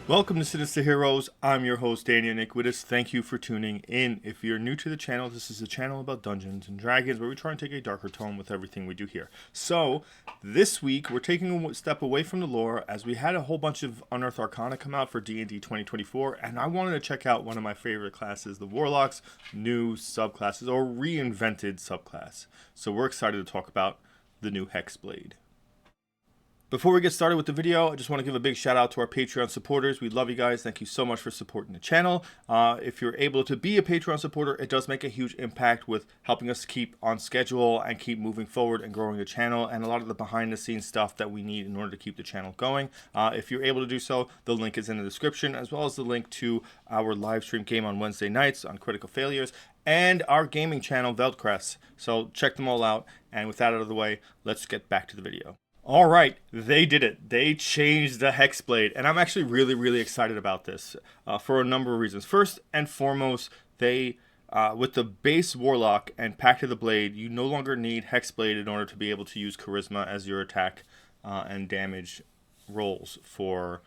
Welcome to Sinister Heroes. I'm your host, Danny Iniquitous. Thank you for tuning in. If you're new to the channel, this is a channel about Dungeons and Dragons where we try and take a darker tone with everything we do here. So, this week, we're taking a step away from the lore as we had a whole bunch of Unearthed Arcana come out for D&D 2024, and I wanted to check out one of my favorite classes, the Warlock's new subclasses, or reinvented subclass. So we're excited to talk about the new Hexblade. Before we get started with the video, I just want to give a big shout out to our Patreon supporters. We love you guys. Thank you so much for supporting the channel. If you're able to be a Patreon supporter, it does make a huge impact with helping us keep on schedule and keep moving forward and growing the channel and a lot of the behind the scenes stuff that we need in order to keep the channel going. If you're able to do so, the link is in the description, as well as the link to our live stream game on Wednesday nights on Critical Failures and our gaming channel, Veldcrest. So check them all out. And with that out of the way, let's get back to the video. All right, they did it. They changed the Hexblade, and I'm actually really excited about this for a number of reasons. First and foremost, they with the base Warlock and Pact of the Blade, you no longer need Hexblade in order to be able to use Charisma as your attack and damage rolls for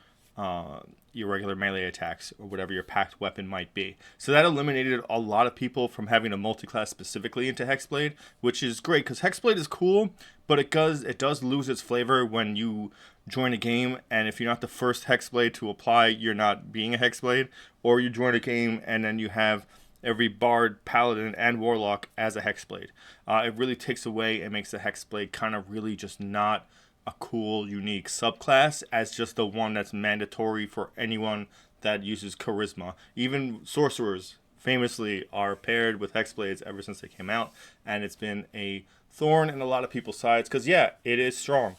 your regular melee attacks or whatever your packed weapon might be. So that eliminated a lot of people from having a multi-class specifically into Hexblade, which is great because Hexblade is cool, but it does lose its flavor when you join a game, and if you're not the first Hexblade to apply, you're not being a Hexblade, or you join a game and then you have every bard, paladin, and warlock as a Hexblade. It really takes away and makes the Hexblade kind of really just not a cool, unique subclass as just the one that's mandatory for anyone that uses charisma. Even sorcerers famously are paired with Hexblades ever since they came out, and it's been a thorn in a lot of people's sides because, yeah, it is strong,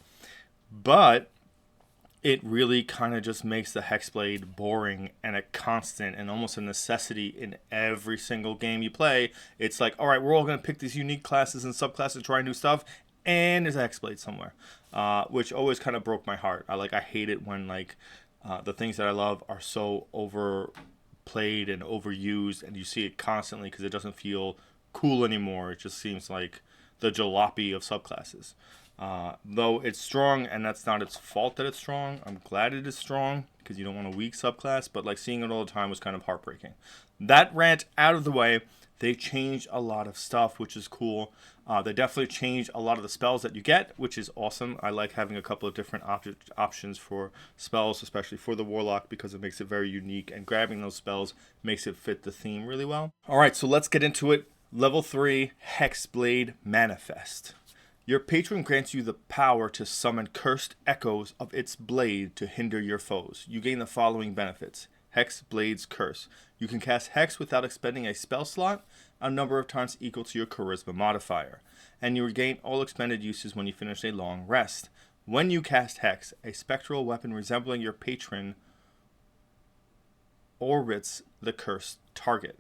but it really kind of just makes the Hexblade boring and a constant and almost a necessity in every single game you play. It's like, all right, we're all going to pick these unique classes and subclasses, try new stuff, and there's a Hexblade somewhere, which always kind of broke my heart. I hate it when the things that I love are so overplayed and overused, and you see it constantly because it doesn't feel cool anymore. It just seems like the jalopy of subclasses. Though it's strong, and that's not its fault that it's strong. I'm glad it is strong because you don't want a weak subclass, but seeing it all the time was kind of heartbreaking. That rant out of the way, they changed a lot of stuff, which is cool. They definitely changed a lot of the spells that you get, which is awesome. I like having a couple of different options for spells, especially for the Warlock, because it makes it very unique, and grabbing those spells makes it fit the theme really well. All right, so let's get into it. Level 3, Hexblade Manifest. Your patron grants you the power to summon cursed echoes of its blade to hinder your foes. You gain the following benefits. Hexblade's Curse. You can cast Hex without expending a spell slot, a number of times equal to your Charisma modifier. And you regain all expended uses when you finish a long rest. When you cast Hex, a spectral weapon resembling your patron orbits the cursed target.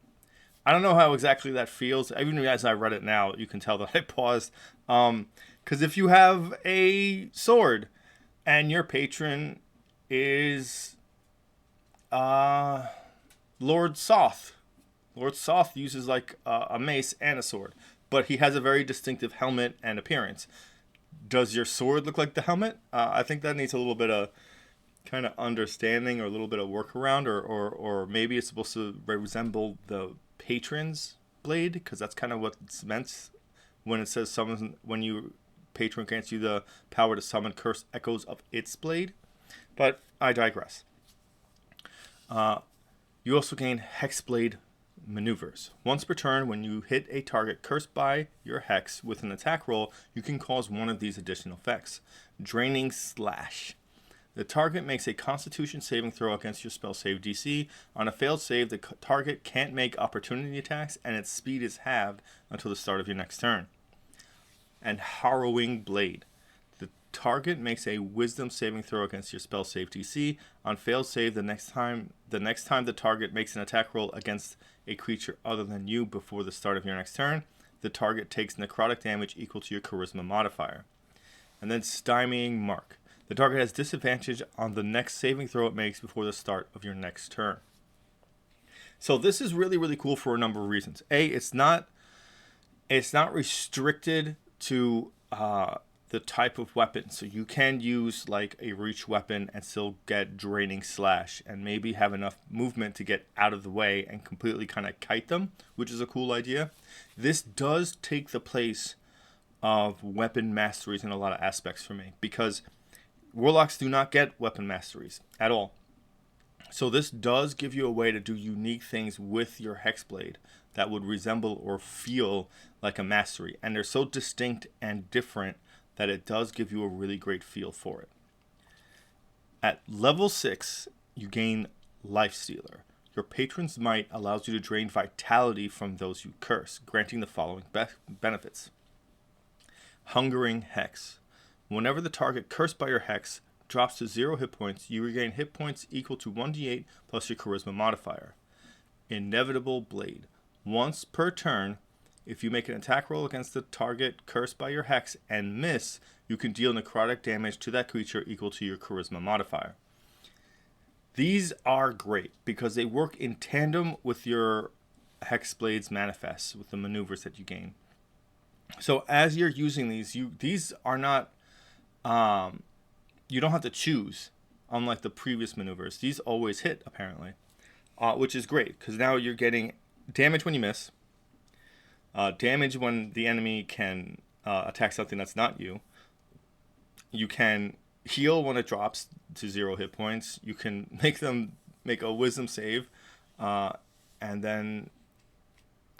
I don't know how exactly that feels. Even as I read it now, you can tell that I paused. Because if you have a sword and your patron is Lord Soth. Lord Soth uses a mace and a sword, but he has a very distinctive helmet and appearance. Does your sword look like the helmet? I think that needs a little bit of kind of understanding or a little bit of workaround, or maybe it's supposed to resemble the patron's blade, because that's kind of what it's meant when it says summon, when you patron grants you the power to summon cursed echoes of its blade. But I digress. You also gain Hexblade Maneuvers. Once per turn, when you hit a target cursed by your Hex with an attack roll, you can cause one of these additional effects. Draining Slash. The target makes a Constitution saving throw against your spell save DC. On a failed save, the target can't make opportunity attacks, and its speed is halved until the start of your next turn. And Harrowing Blade. Target makes a wisdom saving throw against your spell save DC. On failed save, the next time the target makes an attack roll against a creature other than you before the start of your next turn, the target takes necrotic damage equal to your charisma modifier. And then Stymieing Mark. The target has disadvantage on the next saving throw it makes before the start of your next turn. So this is really cool for a number of reasons. A, it's not restricted to the type of weapon. So you can use like a reach weapon and still get draining slash, and maybe have enough movement to get out of the way and completely kind of kite them, which is a cool idea. This does take the place of weapon masteries in a lot of aspects for me, because warlocks do not get weapon masteries at all. So this does give you a way to do unique things with your Hexblade that would resemble or feel like a mastery. And they're so distinct and different that it does give you a really great feel for it. At level 6, you gain Lifestealer. Your patron's might allows you to drain vitality from those you curse, granting the following benefits. Hungering Hex. Whenever the target cursed by your Hex drops to 0 hit points, you regain hit points equal to 1d8 plus your charisma modifier. Inevitable Blade. Once per turn, if you make an attack roll against the target cursed by your Hex and miss, you can deal necrotic damage to that creature equal to your charisma modifier. These are great because they work in tandem with your Hexblade's manifests, with the maneuvers that you gain. So as you're using these are not, you don't have to choose, unlike the previous maneuvers. These always hit, apparently, which is great, because now you're getting damage when you miss, damage when the enemy can attack something that's not you. You can heal when it drops to 0 hit points. You can make them make a wisdom save, and then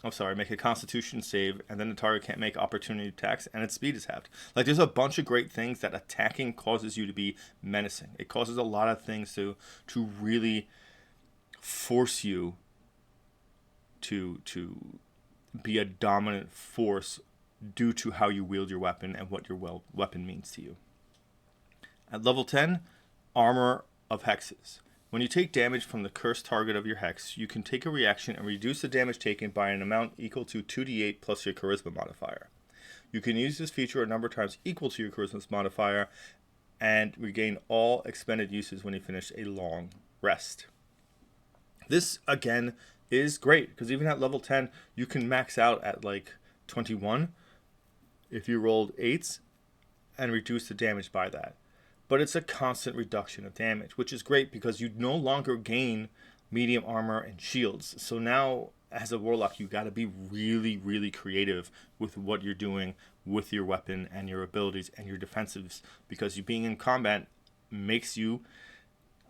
make a constitution save, and then the target can't make opportunity attacks, and its speed is halved. Like, there's a bunch of great things that attacking causes you to be menacing. It causes a lot of things to really force you to be a dominant force due to how you wield your weapon and what your weapon means to you. At level 10, Armor of Hexes. When you take damage from the cursed target of your Hex, you can take a reaction and reduce the damage taken by an amount equal to 2d8 plus your charisma modifier. You can use this feature a number of times equal to your charisma modifier and regain all expended uses when you finish a long rest. This, again, is great, because even at level 10, you can max out at like 21 if you rolled 8s and reduce the damage by that. But it's a constant reduction of damage, which is great because you no longer gain medium armor and shields. So now, as a warlock, you got to be really, really creative with what you're doing with your weapon and your abilities and your defensives, because you being in combat makes you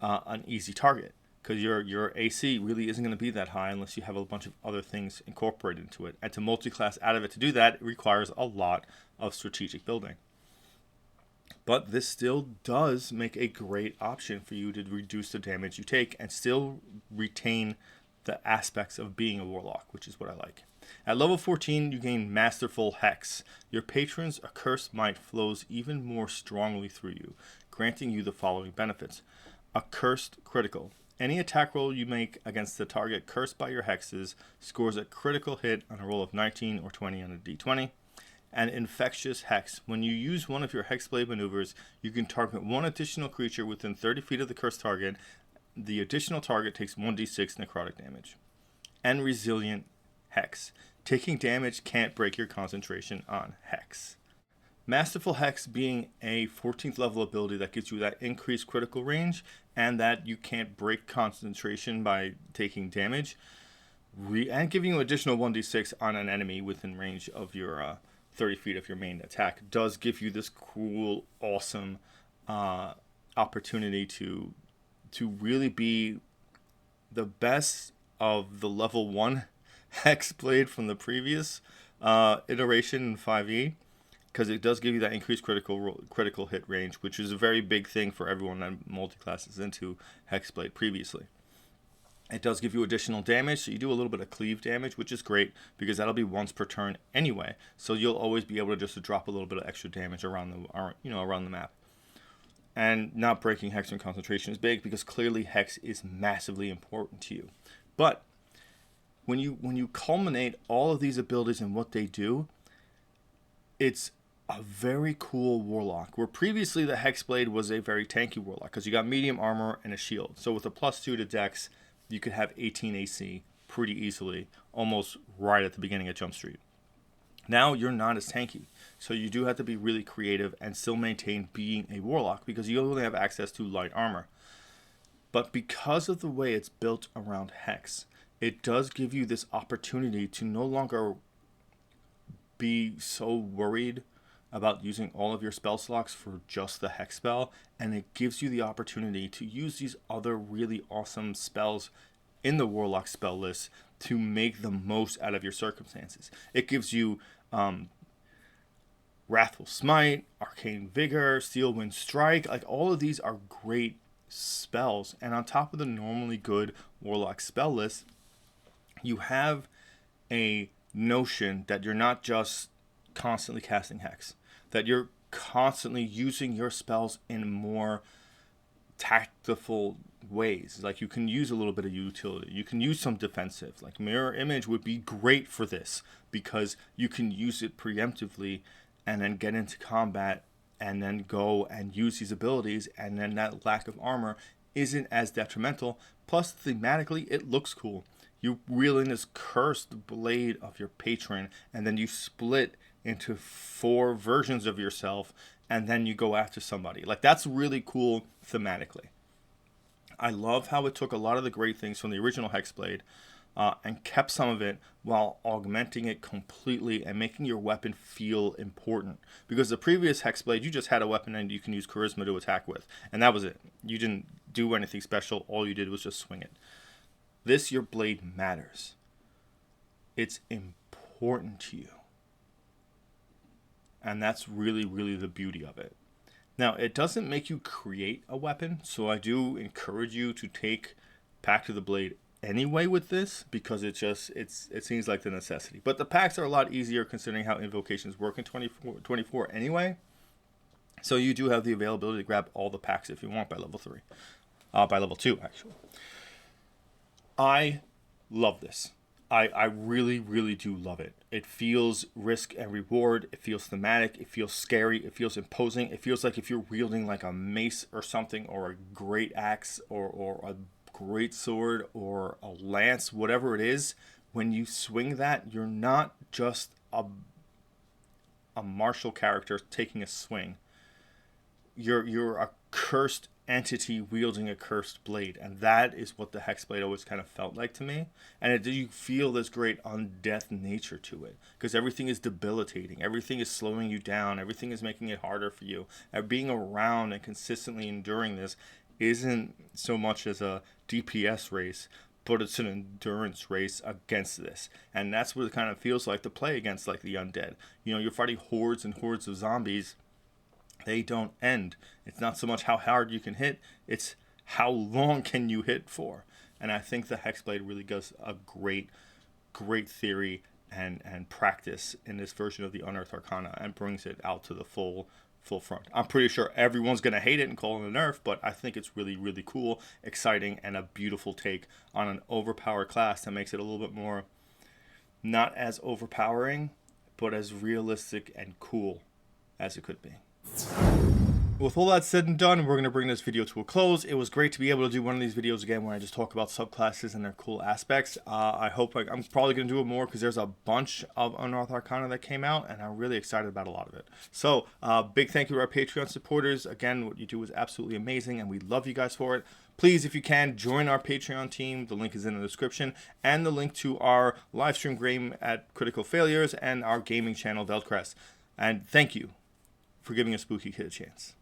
an easy target, because your AC really isn't going to be that high unless you have a bunch of other things incorporated into it. And to multi-class out of it, to do that, it requires a lot of strategic building. But this still does make a great option for you to reduce the damage you take and still retain the aspects of being a warlock, which is what I like. At level 14, you gain Masterful Hex. Your patron's accursed might flows even more strongly through you, granting you the following benefits. Accursed Critical. Any attack roll you make against the target cursed by your hexes scores a critical hit on a roll of 19 or 20 on a d20. And Infectious Hex. When you use one of your Hexblade maneuvers, you can target one additional creature within 30 feet of the cursed target. The additional target takes 1d6 necrotic damage. And Resilient Hex. Taking damage can't break your concentration on Hex. Masterful Hex being a 14th level ability that gives you that increased critical range and that you can't break concentration by taking damage. And giving you additional 1d6 on an enemy within range of your 30 feet of your main attack does give you this cool, awesome opportunity to really be the best of the level 1 Hexblade from the previous iteration in 5e, because it does give you that increased critical hit range, which is a very big thing for everyone that multi-classes into Hexblade previously. It does give you additional damage, so you do a little bit of cleave damage, which is great because that'll be once per turn anyway. So you'll always be able to just drop a little bit of extra damage around the map. And not breaking Hex and concentration is big because clearly Hex is massively important to you. But when you culminate all of these abilities and what they do, it's a very cool warlock, where previously the Hexblade was a very tanky warlock because you got medium armor and a shield. So with a +2 to dex, you could have 18 AC pretty easily, almost right at the beginning of Jump Street. Now you're not as tanky. So you do have to be really creative and still maintain being a warlock because you only have access to light armor. But because of the way it's built around Hex, it does give you this opportunity to no longer be so worried about using all of your spell slots for just the Hex spell, and it gives you the opportunity to use these other really awesome spells in the Warlock spell list to make the most out of your circumstances. It gives you Wrathful Smite, Arcane Vigor, Steel Wind Strike. Like, all of these are great spells, and on top of the normally good Warlock spell list, you have a notion that you're not just constantly casting Hex, that you're constantly using your spells in more tactful ways. Like, you can use a little bit of utility, you can use some defensive. Like, Mirror Image would be great for this because you can use it preemptively and then get into combat and then go and use these abilities, and then that lack of armor isn't as detrimental. Plus, thematically, it looks cool. You wield this cursed blade of your patron, and then you split into 4 versions of yourself, and then you go after somebody. Like, that's really cool thematically. I love how it took a lot of the great things from the original Hexblade and kept some of it while augmenting it completely and making your weapon feel important. Because the previous Hexblade, you just had a weapon and you can use charisma to attack with, and that was it. You didn't do anything special. All you did was just swing it. This, your blade matters. It's important to you. And that's really, really the beauty of it. Now, it doesn't make you create a weapon, so I do encourage you to take Pact of the Blade anyway with this, because it seems like the necessity. But the packs are a lot easier considering how invocations work in 24 anyway. So you do have the availability to grab all the packs if you want by level 3. By level 2, actually. I love this. I really, really do love it. It feels risk and reward. It feels thematic. It feels scary. It feels imposing. It feels like if you're wielding like a mace or something, or a great axe, or a great sword, or a lance, whatever it is, when you swing that, you're not just a martial character taking a swing. You're a cursed entity wielding a cursed blade, and that is what the Hexblade always kind of felt like to me. And you feel this great undeath nature to it, because everything is debilitating, everything is slowing you down, everything is making it harder for you. And being around and consistently enduring this isn't so much as a DPS race, but it's an endurance race against this. And that's what it kind of feels like to play against, like, the undead. You know, you're fighting hordes and hordes of zombies. They don't end. It's not so much how hard you can hit, it's how long can you hit for. And I think the Hexblade really does a great theory and practice in this version of the Unearthed Arcana, and brings it out to the full front. I'm pretty sure everyone's going to hate it and call it a nerf, but I think it's really, really cool, exciting, and a beautiful take on an overpowered class that makes it a little bit more, not as overpowering, but as realistic and cool as it could be. With all that said and done, we're going to bring this video to a close. It was great to be able to do one of these videos again where I just talk about subclasses and their cool aspects. I'm probably going to do it more because there's a bunch of Unearthed Arcana that came out, and I'm really excited about a lot of it. So, big thank you to our Patreon supporters. Again, what you do is absolutely amazing, and we love you guys for it. Please, if you can, join our Patreon team. The link is in the description, and the link to our live stream game at Critical Failures and our gaming channel, Veldcrest. And thank you for giving a spooky kid a chance.